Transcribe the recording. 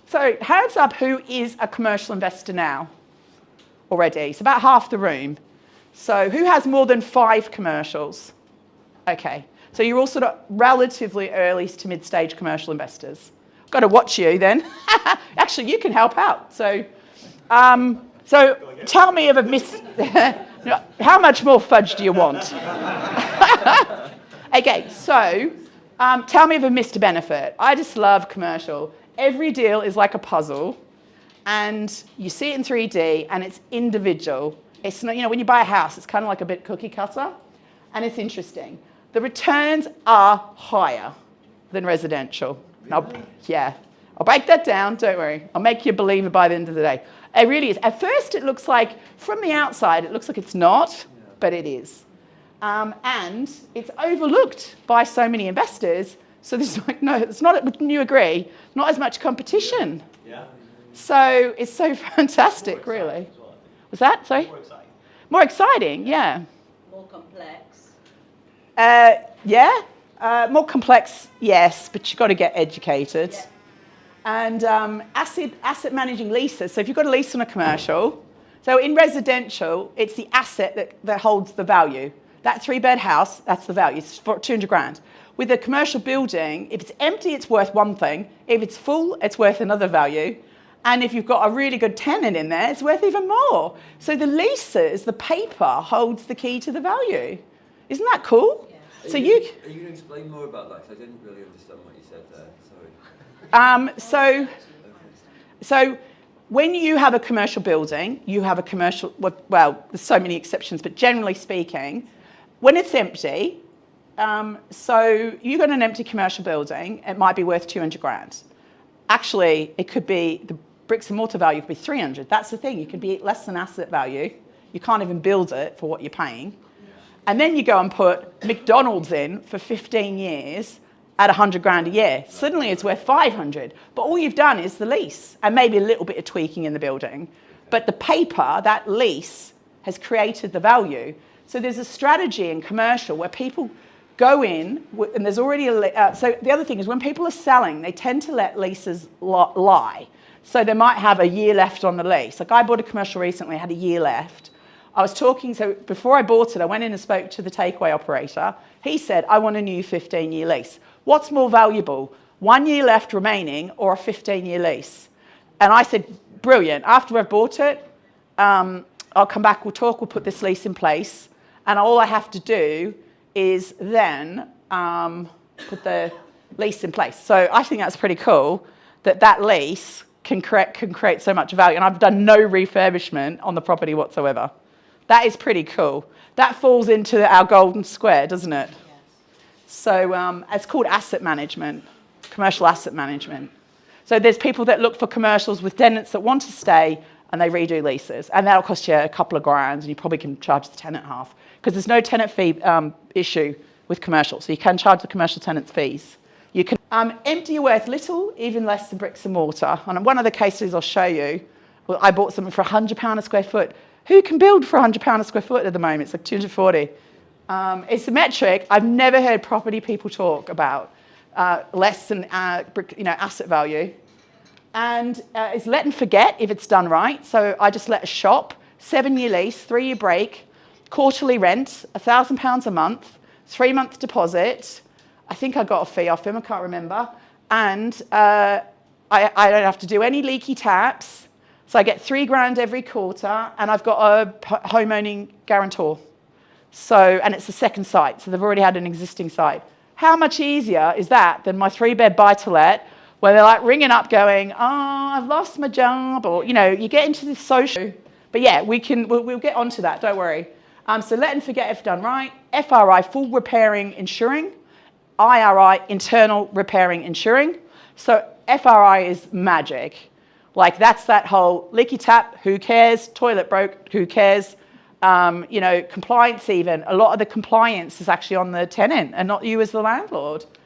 So hands up, who is a commercial investor now already? It's about half the room. So who has more than 5 commercials? Okay. So you're all sort of relatively early to mid-stage commercial investors. I've got to watch you then. Actually, you can help out. So tell me of a how much more fudge do you want? Okay, so tell me of a missed benefit. I just love commercial. Every deal is like a puzzle, and you see it in 3D, and it's individual. It's not, when you buy a house, it's kind of like a bit cookie cutter, and it's interesting. The returns are higher than residential. Really? Yeah. I'll break that down, don't worry. I'll make you a believer by the end of the day. It really is. At first, it looks like, from the outside, it looks like it's not, but it is. And it's overlooked by so many investors. So there's like, no, it's not, wouldn't you agree? Not as much competition. Yeah. So it's so fantastic, really. Well, Was that? Sorry? more exciting. More exciting, yeah. More complex. More complex, yes, but you've got to get educated. Yeah. And asset managing leases. So if you've got a lease on a commercial, so in residential, it's the asset that holds the value. That 3-bed house, that's the value. It's for 200 grand. With a commercial building, if it's empty, it's worth one thing. If it's full, it's worth another value. And if you've got a really good tenant in there, it's worth even more. So the leases, the paper, holds the key to the value. Isn't that cool? Yeah. So Are you going to explain more about that? 'Cause I didn't really understand what you said there. Sorry. So when you have a commercial building, you have a commercial, well, there's so many exceptions, but generally speaking, when it's empty, so you got an empty commercial building, it might be worth 200 grand. Actually, it could be, the bricks and mortar value could be 300. That's the thing, you could be less than asset value. You can't even build it for what you're paying. And then you go and put McDonald's in for 15 years at 100 grand a year. Suddenly it's worth 500. But all you've done is the lease and maybe a little bit of tweaking in the building. But the paper, that lease, has created the value. So there's a strategy in commercial where people go in, and there's already so the other thing is when people are selling, they tend to let leases lie. So they might have a year left on the lease. Like I bought a commercial recently, had a year left. I was talking, so before I bought it, I went in and spoke to the takeaway operator. He said, I want a new 15-year lease. What's more valuable, 1 year left remaining or a 15-year lease? And I said, brilliant. After I've bought it, I'll come back, we'll talk, we'll put this lease in place. And all I have to do is then put the lease in place. So I think that's pretty cool that lease can create so much value. And I've done no refurbishment on the property whatsoever. That is pretty cool. That falls into our golden square, doesn't it? Yes. So it's called asset management, commercial asset management. So there's people that look for commercials with tenants that want to stay and they redo leases. And that'll cost you a couple of grand and you probably can charge the tenant half because there's no tenant fee issue with commercial. So you can charge the commercial tenants fees. You can empty are worth little, even less than bricks and mortar. And one of the cases I'll show you, well, I bought something for £100 a square foot. Who can build for £100 a square foot at the moment? It's like 240. It's a metric I've never heard property people talk about, less than asset value. And it's let and forget if it's done right. So I just let a shop, 7-year lease, 3-year break, quarterly rent, £1,000 a month, 3-month deposit. I think I got a fee off him, I can't remember. And I don't have to do any leaky taps. So I get 3 grand every quarter and I've got a home owning guarantor. So, and it's the second site, so they've already had an existing site. How much easier is that than my 3-bed buy-to-let where they're like ringing up going, oh, I've lost my job, or, you get into this social. But yeah, we'll get onto that, don't worry. So let and forget if done right. FRI, full repairing insuring. IRI, internal repairing insuring. So FRI is magic. Like that's that whole leaky tap, who cares? Toilet broke, who cares? Compliance even. A lot of the compliance is actually on the tenant and not you as the landlord.